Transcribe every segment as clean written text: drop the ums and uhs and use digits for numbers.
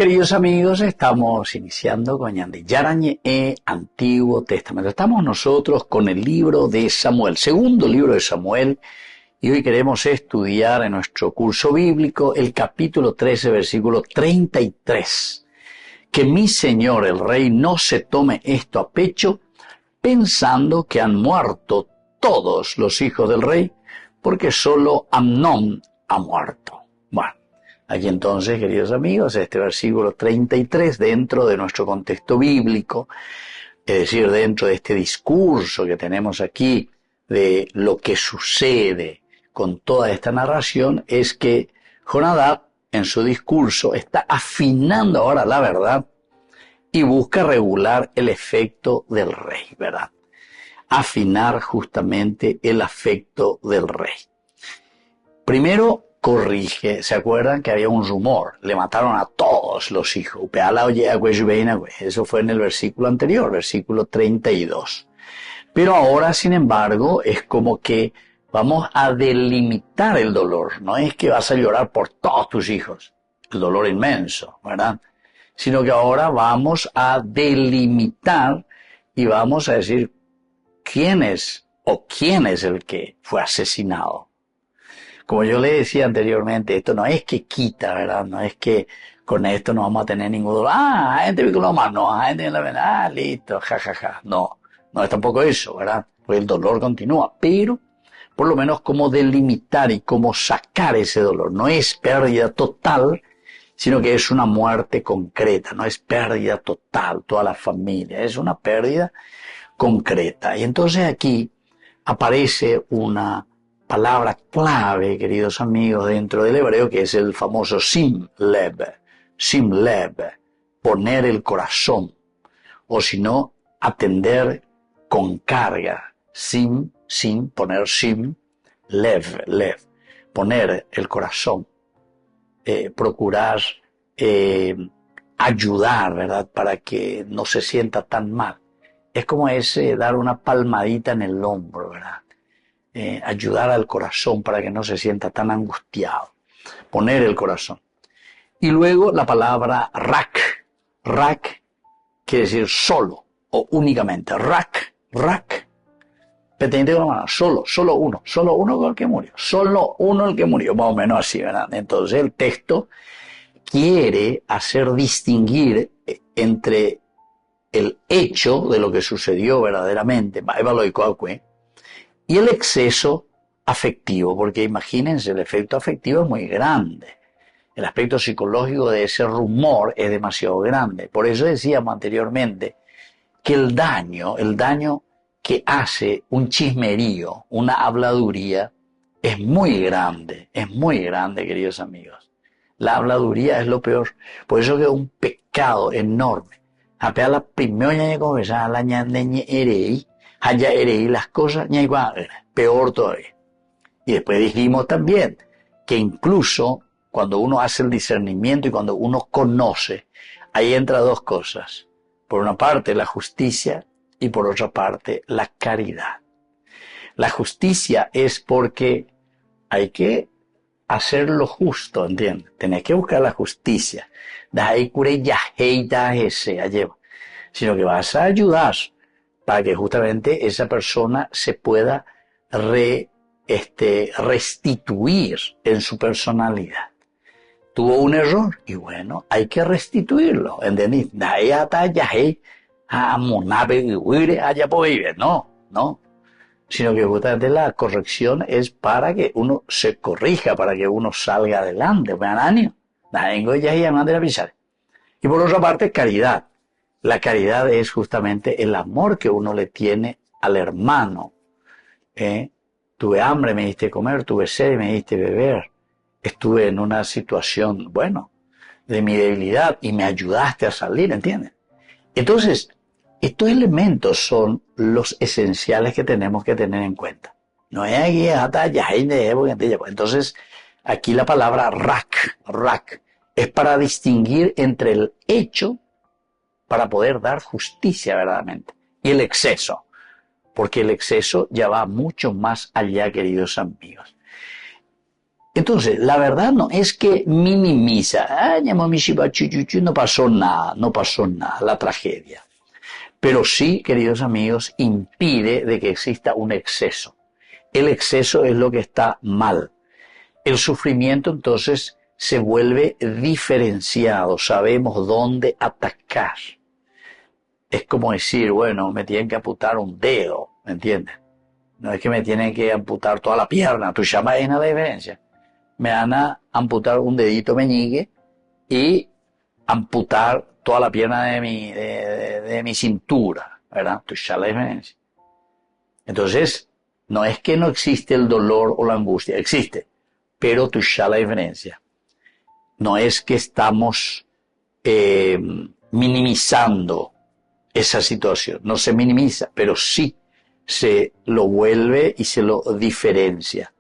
queridos amigos, estamos iniciando con Yarañe Antiguo Testamento. Estamos nosotros con el libro de Samuel, segundo libro de Samuel, y hoy queremos estudiar en nuestro curso bíblico el capítulo 13, versículo 33. Que mi señor el rey no se tome esto a pecho, pensando que han muerto todos los hijos del rey, porque solo Amnón ha muerto. Bueno. Aquí entonces, queridos amigos, este versículo 33, dentro de nuestro contexto bíblico, es decir, dentro de este discurso que tenemos aquí de lo que sucede con toda esta narración, es que Jonadab, en su discurso, está afinando ahora la verdad y busca regular el efecto del rey, ¿verdad? Afinar justamente el afecto del rey. Primero, corrige, ¿se acuerdan que había un rumor? Le mataron a todos los hijos. Eso fue en el versículo anterior, versículo 32. Pero ahora, sin embargo, es como que vamos a delimitar el dolor. No es que vas a llorar por todos tus hijos, el dolor inmenso, ¿verdad? Sino que ahora vamos a delimitar y vamos a decir quién es el que fue asesinado. Como yo le decía anteriormente, esto no es que quita, ¿verdad? No es que con esto no vamos a tener ningún dolor. Gente vínculo más, no, gente la verdad, listo, jajaja. No es tampoco eso, ¿verdad? Porque el dolor continúa, pero por lo menos como delimitar y como sacar ese dolor. No es pérdida total, sino que es una muerte concreta, no es pérdida total, toda la familia, es una pérdida concreta. Y entonces aquí aparece una palabra clave, queridos amigos, dentro del hebreo, que es el famoso sim lev, poner el corazón, o si no, atender con carga, poner lev, poner el corazón, procurar ayudar, ¿verdad?, para que no se sienta tan mal. Es como dar una palmadita en el hombro, ¿verdad? Ayudar al corazón para que no se sienta tan angustiado. Poner el corazón. Y luego la palabra rak. Rak quiere decir solo o únicamente. Rak. Petente con la mano. Solo uno el que murió. Solo uno el que murió. Más o menos así, ¿verdad? Entonces el texto quiere hacer distinguir entre el hecho de lo que sucedió verdaderamente, y el exceso afectivo, porque imagínense, el efecto afectivo es muy grande. El aspecto psicológico de ese rumor es demasiado grande. Por eso decíamos anteriormente que el daño que hace un chismerío, una habladuría, es muy grande, queridos amigos. La habladuría es lo peor. Por eso que es un pecado enorme. Apenas la primera conversación, la haya ereí las cosas, peor todavía. Y después dijimos también que incluso cuando uno hace el discernimiento y cuando uno conoce, ahí entra dos cosas. Por una parte la justicia y por otra parte la caridad. La justicia es porque hay que hacer lo justo, ¿entiendes? Tenés que buscar la justicia. Sino que vas a ayudar para que justamente esa persona se pueda restituir en su personalidad. Tuvo un error y bueno, hay que restituirlo, ¿entendés? No, sino que justamente la corrección es para que uno se corrija, para que uno salga adelante. Y por otra parte, caridad. La caridad es justamente el amor que uno le tiene al hermano. Tuve hambre, me diste comer, tuve sed, me diste beber. Estuve en una situación, de mi debilidad y me ayudaste a salir, ¿entiendes? Entonces, estos elementos son los esenciales que tenemos que tener en cuenta. No es aquí, entonces, aquí la palabra rak, es para distinguir entre el hecho para poder dar justicia verdaderamente. Y el exceso, porque el exceso ya va mucho más allá, queridos amigos. Entonces, la verdad no es que minimiza, no pasó nada, no pasó nada, la tragedia. Pero sí, queridos amigos, impide de que exista un exceso. El exceso es lo que está mal. El sufrimiento entonces se vuelve diferenciado, sabemos dónde atacar. Es como decir, bueno, me tienen que amputar un dedo, ¿me entiendes? No es que me tienen que amputar toda la pierna, tú llamas en la diferencia. Me van a amputar un dedito meñique y amputar toda la pierna de mi cintura, ¿verdad? Tú ya la diferencia. Entonces, no es que no existe el dolor o la angustia, existe, pero tú ya la diferencia. No es que estamos minimizando esa situación, no se minimiza, pero sí se lo vuelve y se lo diferencia.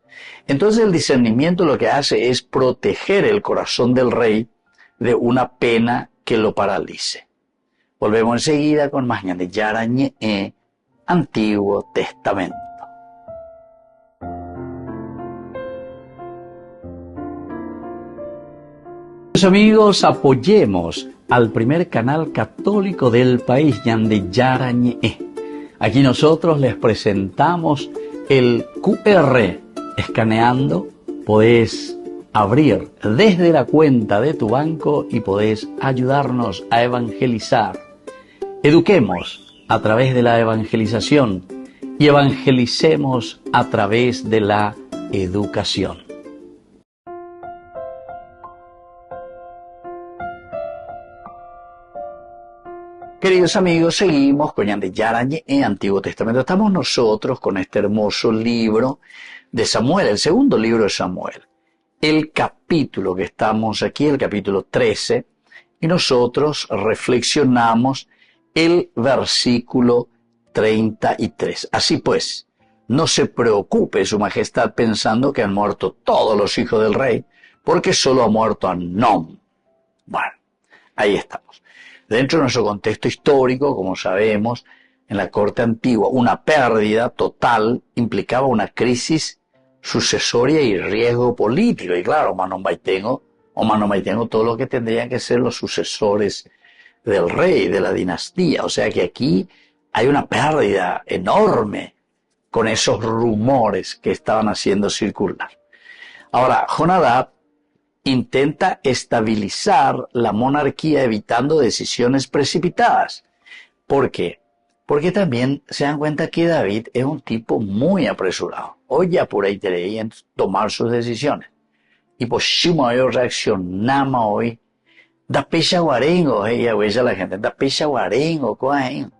Entonces el discernimiento lo que hace es proteger el corazón del rey de una pena que lo paralice. Volvemos enseguida con más de Yarañe, Antiguo Testamento. Amigos, apoyemos al primer canal católico del país, Yande Yarañe. Aquí nosotros les presentamos el QR. Escaneando, podés abrir desde la cuenta de tu banco y podés ayudarnos a evangelizar. Eduquemos a través de la evangelización y evangelicemos a través de la educación. Queridos amigos, seguimos con Yande Yarañe en Antiguo Testamento. Estamos nosotros con este hermoso libro de Samuel, el segundo libro de Samuel. El capítulo que estamos aquí, el capítulo 13, y nosotros reflexionamos el versículo 33. Así pues, no se preocupe su majestad pensando que han muerto todos los hijos del rey, porque solo ha muerto Amnón. Bueno, ahí estamos. Dentro de nuestro contexto histórico, como sabemos, en la corte antigua, una pérdida total implicaba una crisis sucesoria y riesgo político. Y claro, Mano Maitengo todo lo que tendrían que ser los sucesores del rey, de la dinastía. O sea que aquí hay una pérdida enorme con esos rumores que estaban haciendo circular. Ahora, Jonadab intenta estabilizar la monarquía evitando decisiones precipitadas. ¿Por qué? Porque también se dan cuenta que David es un tipo muy apresurado. Hoy ya por ahí te en tomar sus decisiones. Y pues si yo reaccionamos hoy, da pecha guarengo, y a veces la gente, da pecha guarengo, coahen.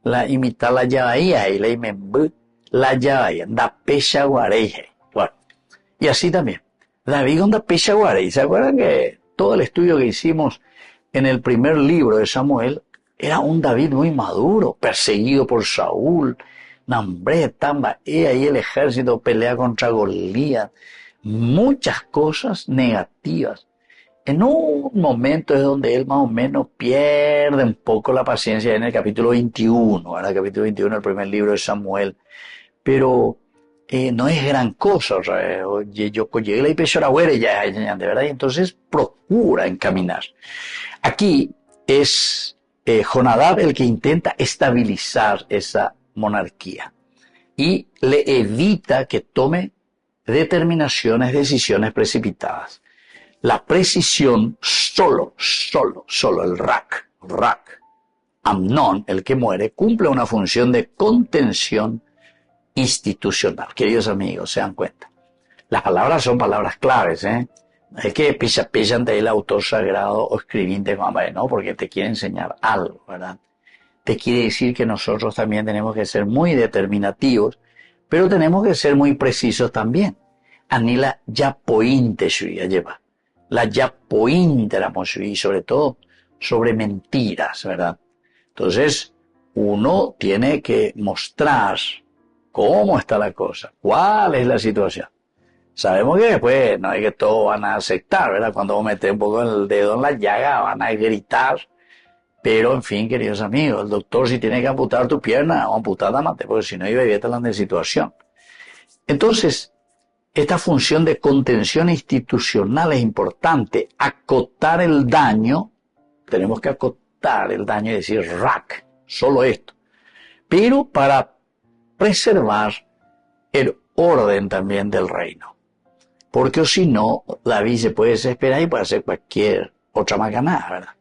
La imita la llavaía y la imembú, la llavaía, da pecha guareje. Bueno, y así también. David onda pecha guarey. ¿Se acuerdan que todo el estudio que hicimos en el primer libro de Samuel era un David muy maduro, perseguido por Saúl, Nambré, Tamba, ahí el ejército pelea contra Golías, muchas cosas negativas. En un momento es donde él más o menos pierde un poco la paciencia en el capítulo 21, ahora el capítulo 21 del primer libro de Samuel, pero no es gran cosa, o sea, yo llegué la IPSORAWERE ya, de verdad, y entonces procura encaminar. Aquí es Jonadab el que intenta estabilizar esa monarquía y le evita que tome determinaciones, decisiones precipitadas. La precisión solo el Rak, Amnón, el que muere, cumple una función de contención institucional. Queridos amigos, se dan cuenta. Las palabras son palabras claves, No es que pilla ante el autor sagrado o escribiente, no, porque te quiere enseñar algo, ¿verdad? Te quiere decir que nosotros también tenemos que ser muy determinativos, pero tenemos que ser muy precisos también. Anila ya pointe shuya lleva. La ya pointe la moshui, sobre todo sobre mentiras, ¿verdad? Entonces, uno tiene que mostrar cómo está la cosa, cuál es la situación. Sabemos que después no es que todos van a aceptar, ¿verdad? Cuando vos metes un poco el dedo en la llaga van a gritar, pero en fin, queridos amigos, el doctor si tiene que amputar tu pierna o amputar la mate, porque si no iba a evitar la situación. Entonces, esta función de contención institucional es importante. Acotar el daño, tenemos que acotar el daño y decir rack, solo esto. Pero para preservar el orden también del reino. Porque o si no, David se puede desesperar y puede hacer cualquier otra macanada, ¿verdad?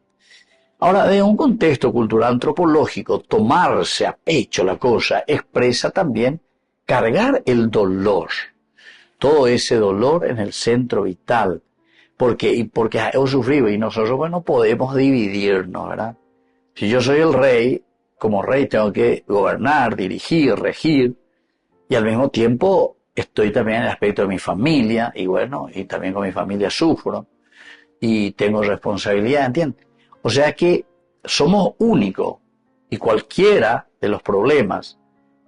Ahora, de un contexto cultural antropológico, tomarse a pecho la cosa expresa también cargar el dolor. Todo ese dolor en el centro vital. Porque hemos sufrido y nosotros, bueno, podemos dividirnos, ¿verdad? Si yo soy el rey, como rey tengo que gobernar, dirigir, regir, y al mismo tiempo estoy también en el aspecto de mi familia, y bueno, y también con mi familia sufro, y tengo responsabilidad, ¿entiendes? O sea que somos únicos, y cualquiera de los problemas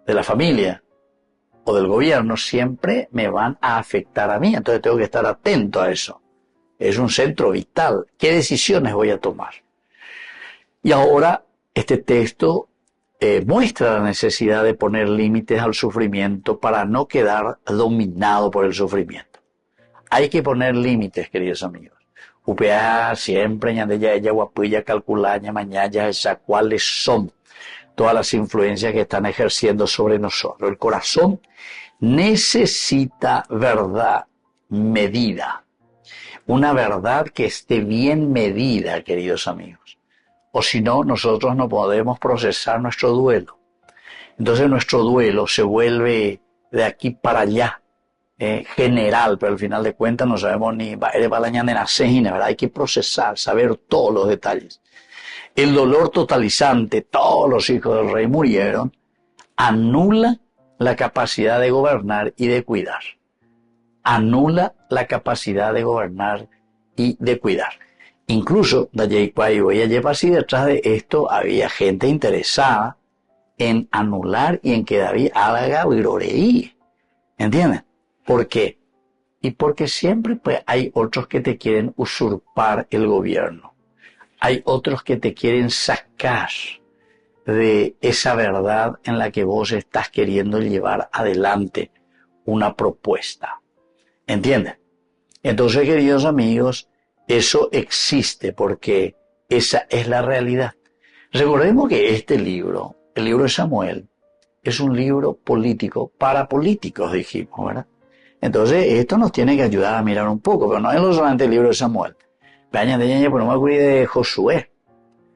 de la familia o del gobierno siempre me van a afectar a mí, entonces tengo que estar atento a eso. Es un centro vital. ¿Qué decisiones voy a tomar? Y ahora este texto muestra la necesidad de poner límites al sufrimiento para no quedar dominado por el sufrimiento. Hay que poner límites, queridos amigos. UPA siempre, ñandeya, ella, guapuya, calculaña, mañana, esa, cuáles son todas las influencias que están ejerciendo sobre nosotros. El corazón necesita verdad medida. Una verdad que esté bien medida, queridos amigos. O si no, nosotros no podemos procesar nuestro duelo. Entonces nuestro duelo se vuelve de aquí para allá, general, pero al final de cuentas no sabemos ni ¿verdad? Hay que procesar, saber todos los detalles. El dolor totalizante, todos los hijos del rey murieron, anula la capacidad de gobernar y de cuidar. Anula la capacidad de gobernar y de cuidar. Incluso, así detrás de esto había gente interesada en anular y en que David haga viroreí. ¿Entienden? ¿Por qué? Y porque siempre pues, hay otros que te quieren usurpar el gobierno. Hay otros que te quieren sacar de esa verdad en la que vos estás queriendo llevar adelante una propuesta. ¿Entienden? Entonces, queridos amigos, eso existe porque esa es la realidad. Recordemos que este libro, el libro de Samuel, es un libro político para políticos, dijimos, ¿verdad? Entonces, esto nos tiene que ayudar a mirar un poco, pero no es solamente el libro de Samuel. Vean, pero no me acuerdo de Josué,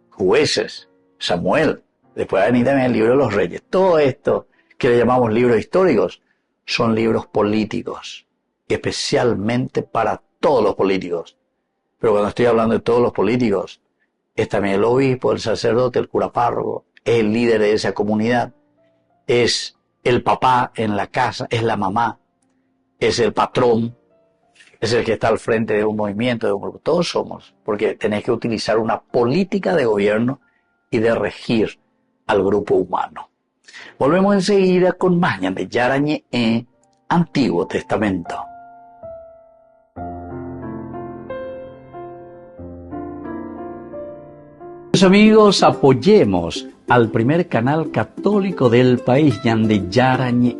Jueces, Samuel, después va a venir también el libro de los Reyes. Todo esto que le llamamos libros históricos son libros políticos, especialmente para todos los políticos. Pero cuando estoy hablando de todos los políticos, es también el obispo, el sacerdote, el cura párroco, es el líder de esa comunidad, es el papá en la casa, es la mamá, es el patrón, es el que está al frente de un movimiento, de un grupo. Todos somos, porque tenés que utilizar una política de gobierno y de regir al grupo humano. Volvemos enseguida con más de Yarañe en Antiguo Testamento. Amigos, apoyemos al primer canal católico del país, Yande Yarañe.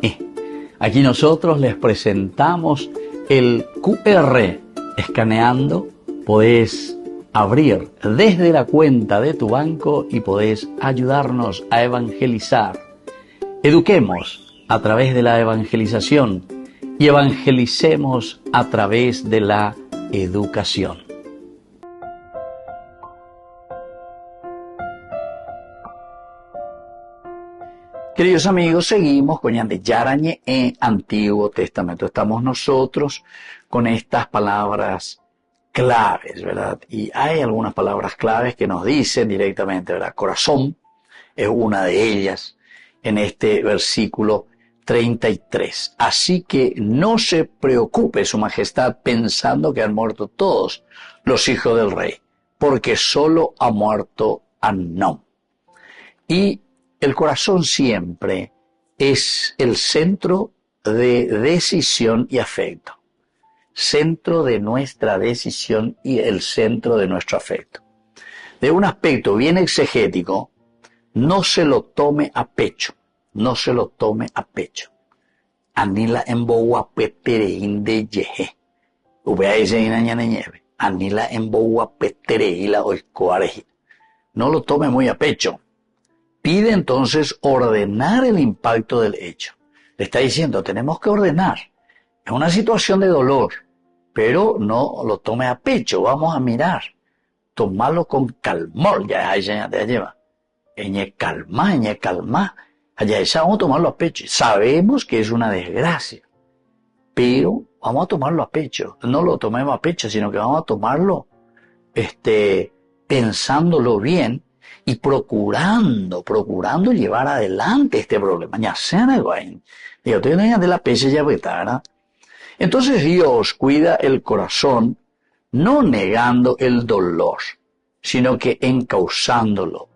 Aquí nosotros les presentamos el QR. Escaneando, podés abrir desde la cuenta de tu banco y podés ayudarnos a evangelizar. Eduquemos a través de la evangelización y evangelicemos a través de la educación. Queridos amigos, seguimos con Yande Yarañe en Antiguo Testamento. Estamos nosotros con estas palabras claves, ¿verdad? Y hay algunas palabras claves que nos dicen directamente, ¿verdad? Corazón es una de ellas en este versículo 33. Así que no se preocupe su majestad pensando que han muerto todos los hijos del rey, porque solo ha muerto Amnón. Y el corazón siempre es el centro de decisión y afecto. Centro de nuestra decisión y el centro de nuestro afecto. De un aspecto bien exegético, no se lo tome a pecho. No se lo tome a pecho. anila embowa peterein de yeje. Ubea ese inaña nieve. Anila embowa petereila oikoareji. No lo tome muy a pecho. Pide entonces ordenar el impacto del hecho. Le está diciendo, tenemos que ordenar. Es una situación de dolor, pero no lo tome a pecho. Vamos a mirar. Tomarlo con calmor. Ya lleva. Calma. Allá esa vamos a tomarlo a pecho. Sabemos que es una desgracia, pero vamos a tomarlo a pecho. No lo tomemos a pecho, sino que vamos a tomarlo pensándolo bien y procurando llevar adelante este problema. Ya sea digo, de la pecha ya vetara. Entonces Dios cuida el corazón, no negando el dolor, sino que encauzándolo.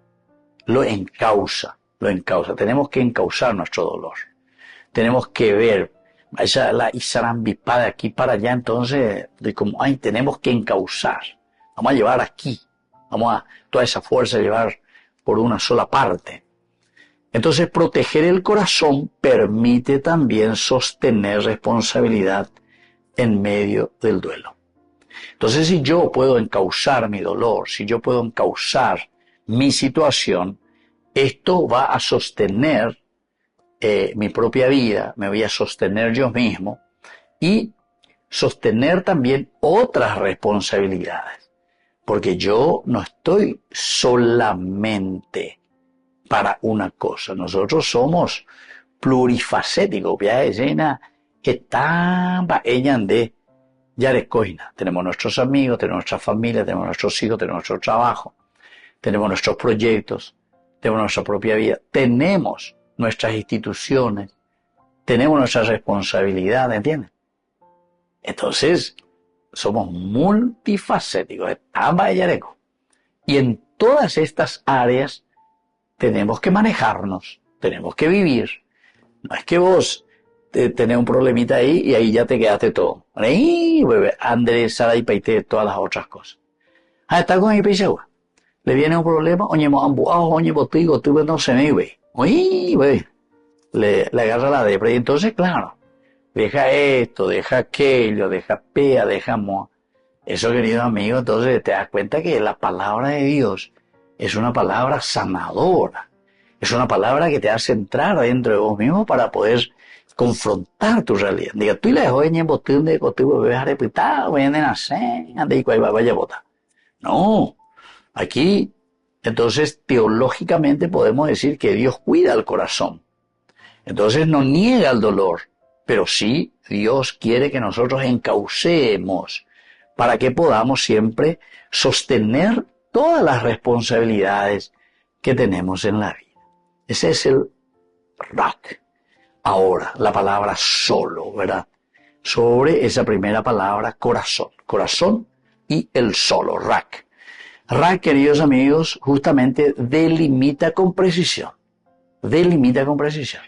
Lo encausa. Tenemos que encauzar nuestro dolor. Tenemos que ver, vaya la isarambipa de aquí para allá, entonces, tenemos que encauzar. Vamos a llevar aquí. Vamos a toda esa fuerza llevar por una sola parte. Entonces, proteger el corazón permite también sostener responsabilidad en medio del duelo. Entonces, si yo puedo encauzar mi dolor, si yo puedo encauzar mi situación, esto va a sostener mi propia vida, me voy a sostener yo mismo y sostener también otras responsabilidades. Porque yo no estoy solamente para una cosa. Nosotros somos plurifacéticos. Que tan ella de yarecoina. Tenemos nuestros amigos, tenemos nuestra familia, tenemos nuestros hijos, tenemos nuestro trabajo, tenemos nuestros proyectos, tenemos nuestra propia vida, tenemos nuestras instituciones, tenemos nuestras responsabilidades, ¿entienden? Entonces, somos multifacéticos, y en todas estas áreas tenemos que manejarnos, tenemos que vivir. No es que vos tenés un problemita ahí y ahí ya te quedaste todo. Ahí, bebé, Andrés, Sara y Paité, todas las otras cosas. Está con mi peichagua. Le viene un problema, oye, botigo, tú no se me ve. Oye, bebé, le agarra la depre. Y entonces, claro, deja esto, deja aquello, deja pea, deja moa. Eso, querido amigo, entonces te das cuenta que la palabra de Dios es una palabra sanadora. Es una palabra que te hace entrar dentro de vos mismo para poder confrontar tu realidad. Diga, tú le dejó en botón de contigo bebés repitado, ven a nacer, anda y cuál vaya a botar. No. Aquí, entonces, teológicamente podemos decir que Dios cuida el corazón. Entonces no niega el dolor, pero sí Dios quiere que nosotros encaucemos para que podamos siempre sostener todas las responsabilidades que tenemos en la vida. Ese es el rak. Ahora, la palabra solo, ¿verdad? Sobre esa primera palabra, corazón. Corazón y el solo, rak. Rak, queridos amigos, justamente delimita con precisión. Delimita con precisión.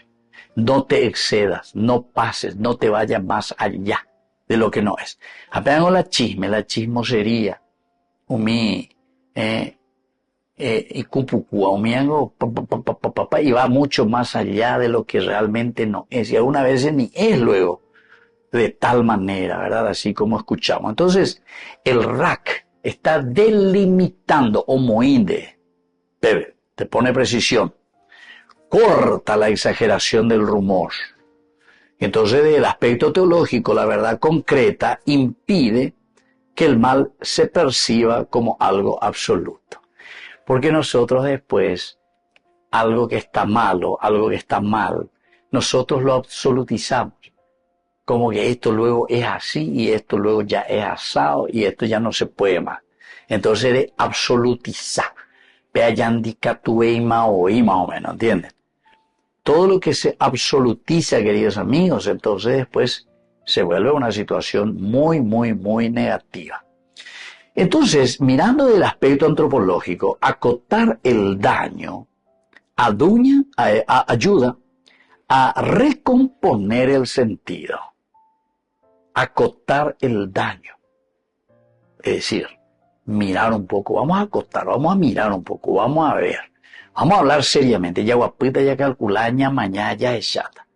No te excedas, no pases, no te vayas más allá de lo que no es. Apenas la chismosería, y cupucúa, y va mucho más allá de lo que realmente no es. Y algunas veces ni es luego de tal manera, ¿verdad? Así como escuchamos. Entonces, el rak está delimitando, moinde, te pone precisión, corta la exageración del rumor. Entonces, del aspecto teológico, la verdad concreta impide que el mal se perciba como algo absoluto. Porque nosotros después, algo que está malo, algo que está mal, nosotros lo absolutizamos. Como que esto luego es así y esto luego ya es asado y esto ya no se puede más. Entonces eres absolutizar. Más o menos, ¿entienden? Todo lo que se absolutiza, queridos amigos, entonces después se vuelve una situación muy, muy, muy negativa. Entonces, mirando del aspecto antropológico, acotar el daño ayuda a recomponer el sentido. Acotar el daño. Es decir, mirar un poco, vamos a acotar, vamos a mirar un poco, vamos a ver. Vamos a hablar seriamente, ya guapita, ya calculaña, mañana, ya es chata.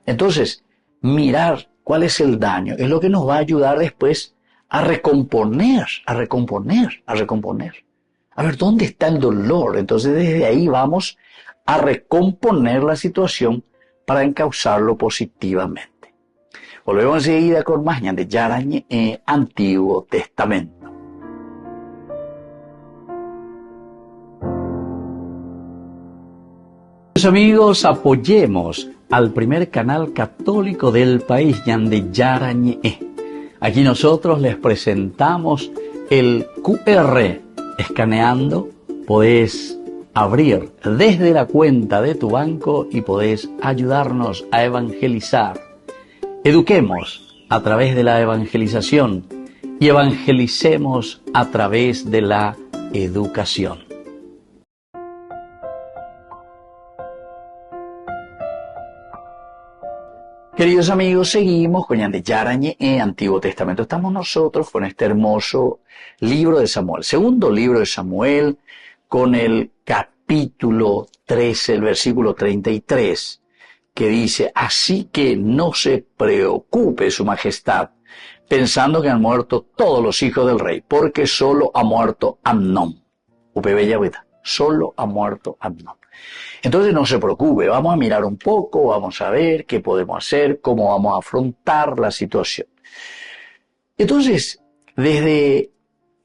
Entonces, mirar cuál es el daño, es lo que nos va a ayudar después a recomponer. A ver, ¿dónde está el dolor? Entonces desde ahí vamos a recomponer la situación para encauzarlo positivamente. Volvemos enseguida con más de Yarañe Antiguo Testamento. Amigos, apoyemos al primer canal católico del país, Yande Yarañe. Aquí nosotros les presentamos el QR. Escaneando, podés abrir desde la cuenta de tu banco y podés ayudarnos a evangelizar. Eduquemos a través de la evangelización y evangelicemos a través de la educación. Queridos amigos, seguimos con Yande Yarañe Antiguo Testamento. Estamos nosotros con este hermoso libro de Samuel, segundo libro de Samuel, con el capítulo 13, el versículo 33, que dice: así que no se preocupe su majestad, pensando que han muerto todos los hijos del rey, porque solo ha muerto Amnón. Solo ha muerto Amnón. Entonces no se preocupe, vamos a mirar un poco, vamos a ver qué podemos hacer, cómo vamos a afrontar la situación. Entonces, desde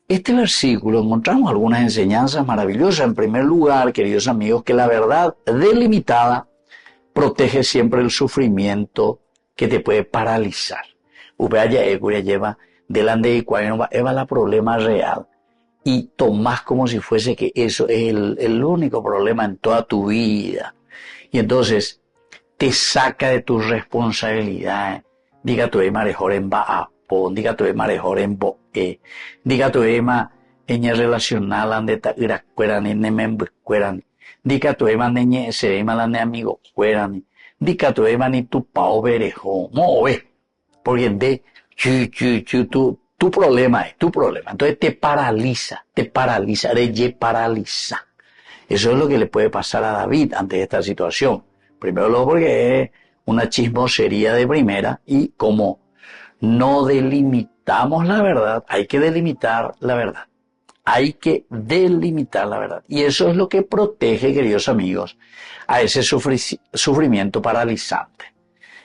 este versículo encontramos algunas enseñanzas maravillosas. En primer lugar, queridos amigos, que la verdad delimitada protege siempre el sufrimiento que te puede paralizar. Lleva delante de cuál es la problema real. Y tomás como si fuese que eso es el único problema en toda tu vida. Y entonces te saca de tus responsabilidades. Diga tu ema mejor en Baapón, diga tu ema mejor en Boe, diga tu ema en relacional ande ta iracueran en nemembucueran, diga tu ema neñe se ema la ne amigo cueran, diga tu ema ni tu pao berejo, move, porque de tu problema es tu problema. Entonces te paraliza, paraliza. Eso es lo que le puede pasar a David ante esta situación. Primero luego porque es una chismosería de primera y como no delimitamos la verdad, hay que delimitar la verdad. Y eso es lo que protege, queridos amigos, a ese sufrimiento paralizante.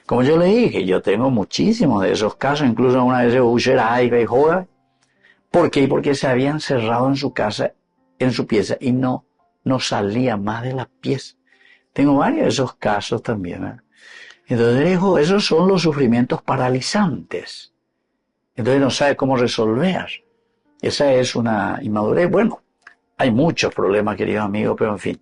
Como yo le dije, yo tengo muchísimos de esos casos, incluso una vez y joda. ¿Por qué? Porque se había encerrado en su casa, en su pieza, y no salía más de la pieza. Tengo varios de esos casos también, ¿eh? Entonces, esos son los sufrimientos paralizantes. Entonces no sabe cómo resolver. Esa es una inmadurez. Bueno, hay muchos problemas, queridos amigos, pero en fin,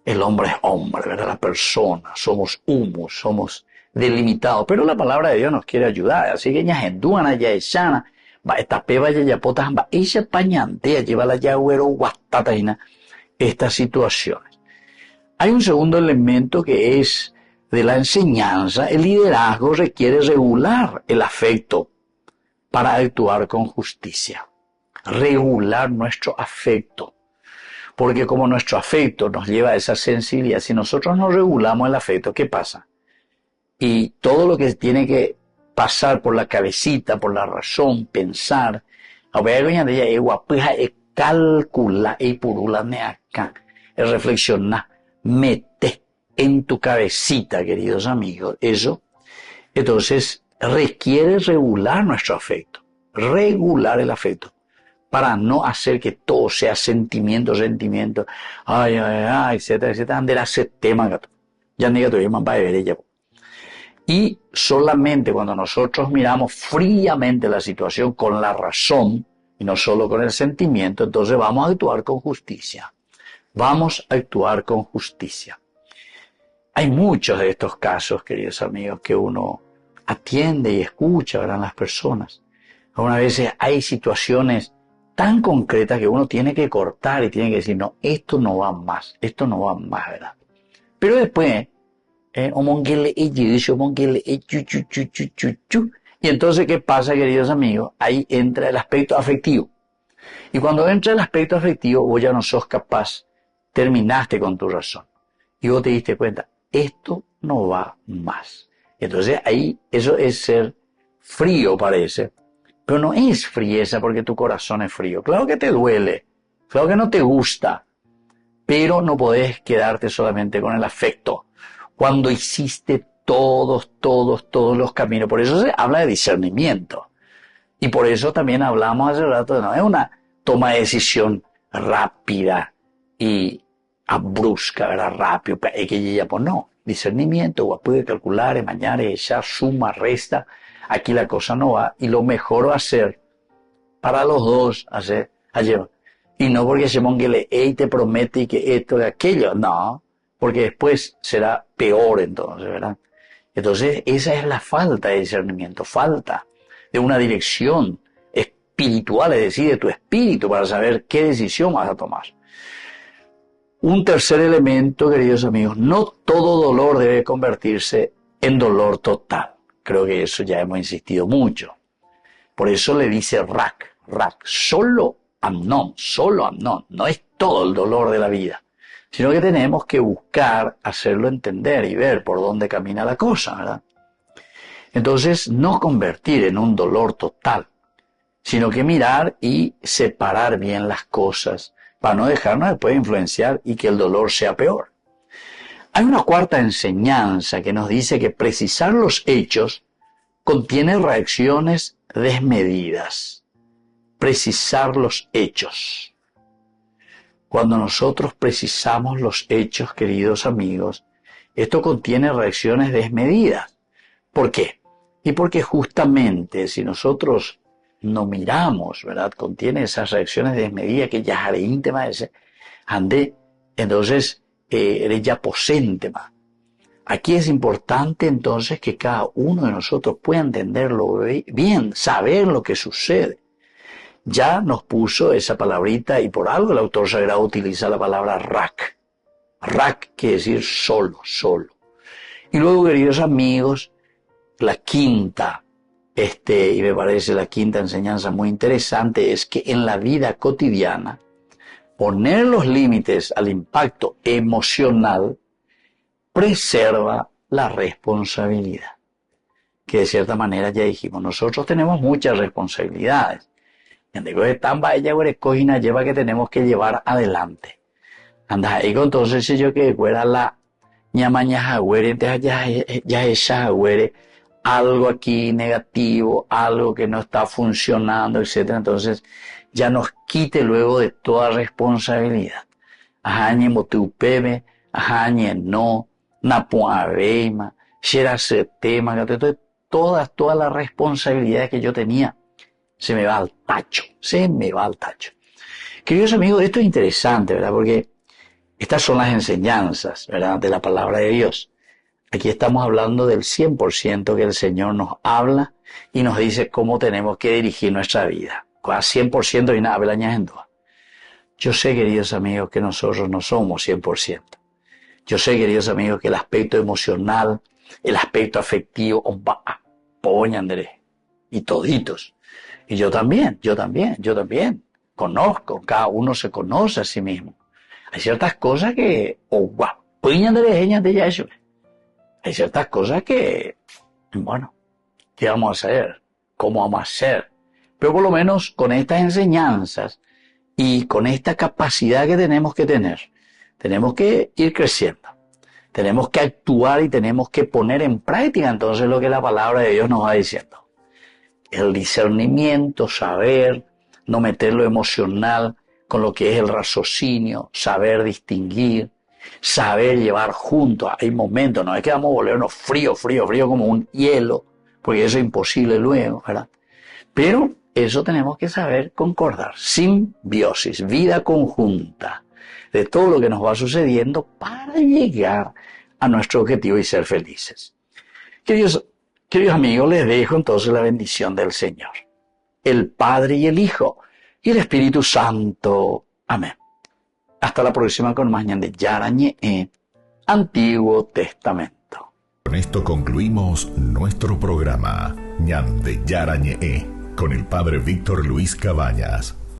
el hombre es hombre, ¿verdad? La persona, somos humus, somos delimitados. Pero la palabra de Dios nos quiere ayudar. Así que ya genduana, ya echana, va esta peba ya potas, va ella pañantea, lleva la yagüero, guastataina, estas situaciones. Hay un segundo elemento que es de la enseñanza. El liderazgo requiere regular el afecto para actuar con justicia. Regular nuestro afecto. Porque como nuestro afecto nos lleva a esa sensibilidad, si nosotros no regulamos el afecto, ¿qué pasa? Y todo lo que tiene que pasar por la cabecita, por la razón, pensar, calcula y purula acá, es reflexionar, mete en tu cabecita, queridos amigos, eso. Entonces requiere regular nuestro afecto, regular el afecto, para no hacer que todo sea sentimiento, etcétera, andera ese tema, gato. Ya ni gato, va a ver ella. Y solamente cuando nosotros miramos fríamente la situación con la razón y no solo con el sentimiento, entonces vamos a actuar con justicia. Hay muchos de estos casos, queridos amigos, que uno atiende y escucha, ¿verdad? Las personas. Algunas veces hay situaciones tan concretas que uno tiene que cortar y tiene que decir, no, esto no va más, ¿verdad? Pero después, y entonces, ¿qué pasa, queridos amigos? Ahí entra el aspecto afectivo. Y cuando entra el aspecto afectivo, vos ya no sos capaz, terminaste con tu razón. Y vos te diste cuenta, esto no va más. Entonces ahí eso es ser frío, parece. Pero no es frieza porque tu corazón es frío. Claro que te duele, claro que no te gusta, pero no podés quedarte solamente con el afecto. Cuando hiciste todos los caminos, por eso se habla de discernimiento. Y por eso también hablamos hace rato, no es una toma de decisión rápida y brusca, ¿verdad? Rápido, es que ella, pues no, discernimiento, puede calcular, mañana, echar, suma, resta, aquí la cosa no va, y lo mejor va a ser, para los dos, hacer, y no porque se monguele, te promete y que esto y aquello, no, porque después será peor entonces, ¿verdad? Entonces, esa es la falta de discernimiento, falta de una dirección espiritual, es decir, de tu espíritu para saber qué decisión vas a tomar. Un tercer elemento, queridos amigos, no todo dolor debe convertirse en dolor total. Creo que eso ya hemos insistido mucho. Por eso le dice Rak, solo Amnón, no es todo el dolor de la vida, sino que tenemos que buscar hacerlo entender y ver por dónde camina la cosa, ¿verdad? Entonces, no convertir en un dolor total, sino que mirar y separar bien las cosas para no dejarnos después influenciar y que el dolor sea peor. Hay una cuarta enseñanza que nos dice que precisar los hechos contiene reacciones desmedidas. Precisar los hechos. Cuando nosotros precisamos los hechos, queridos amigos, esto contiene reacciones desmedidas. ¿Por qué? Y porque justamente si nosotros no miramos, ¿verdad? Contiene esas reacciones desmedidas que ya haré íntima ese, ande, entonces eres ya posentema. Aquí es importante entonces que cada uno de nosotros pueda entenderlo bien, saber lo que sucede. Ya nos puso esa palabrita y por algo el autor sagrado utiliza la palabra rak. Rak quiere decir solo. Y luego, queridos amigos, la quinta, y me parece la quinta enseñanza muy interesante, es que en la vida cotidiana, poner los límites al impacto emocional preserva la responsabilidad. Que de cierta manera ya dijimos, nosotros tenemos muchas responsabilidades. Lleva que tenemos que llevar adelante. Anda, y entonces si yo que fuera la ñamaña ya esa algo aquí negativo, algo que no está funcionando, etcétera, entonces ya nos quite luego de toda responsabilidad. Ajañe motupeme, ajañe no, napuaveima, xerasetema, entonces todas las responsabilidades que yo tenía se me va al tacho. Queridos amigos, esto es interesante, ¿verdad? Porque estas son las enseñanzas, ¿verdad? De la palabra de Dios. Aquí estamos hablando del 100% que el Señor nos habla y nos dice cómo tenemos que dirigir nuestra vida. Con 100% y nada, velañajendua. Yo sé, queridos amigos, que nosotros no somos 100%. Yo sé, queridos amigos, que el aspecto emocional, el aspecto afectivo, Andrés, y toditos. Y yo también. Conozco, cada uno se conoce a sí mismo. Hay ciertas cosas que, hay ciertas cosas que, bueno, ¿qué vamos a hacer? ¿Cómo vamos a hacer? Pero por lo menos con estas enseñanzas y con esta capacidad que tenemos que tener, tenemos que ir creciendo. Tenemos que actuar y tenemos que poner en práctica entonces lo que la palabra de Dios nos va diciendo. El discernimiento, saber, no meter lo emocional con lo que es el raciocinio, saber distinguir, saber llevar juntos. Hay momentos, no es que vamos a volvernos frío como un hielo, porque eso es imposible luego, ¿verdad? Pero eso tenemos que saber concordar, simbiosis, vida conjunta, de todo lo que nos va sucediendo para llegar a nuestro objetivo y ser felices. Queridos amigos, les dejo entonces la bendición del Señor, el Padre y el Hijo y el Espíritu Santo. Amén. Hasta la próxima con más Ñande Yarañe, Antiguo Testamento. Con esto concluimos nuestro programa Ñande Yarañe, con el Padre Víctor Luis Cabañas.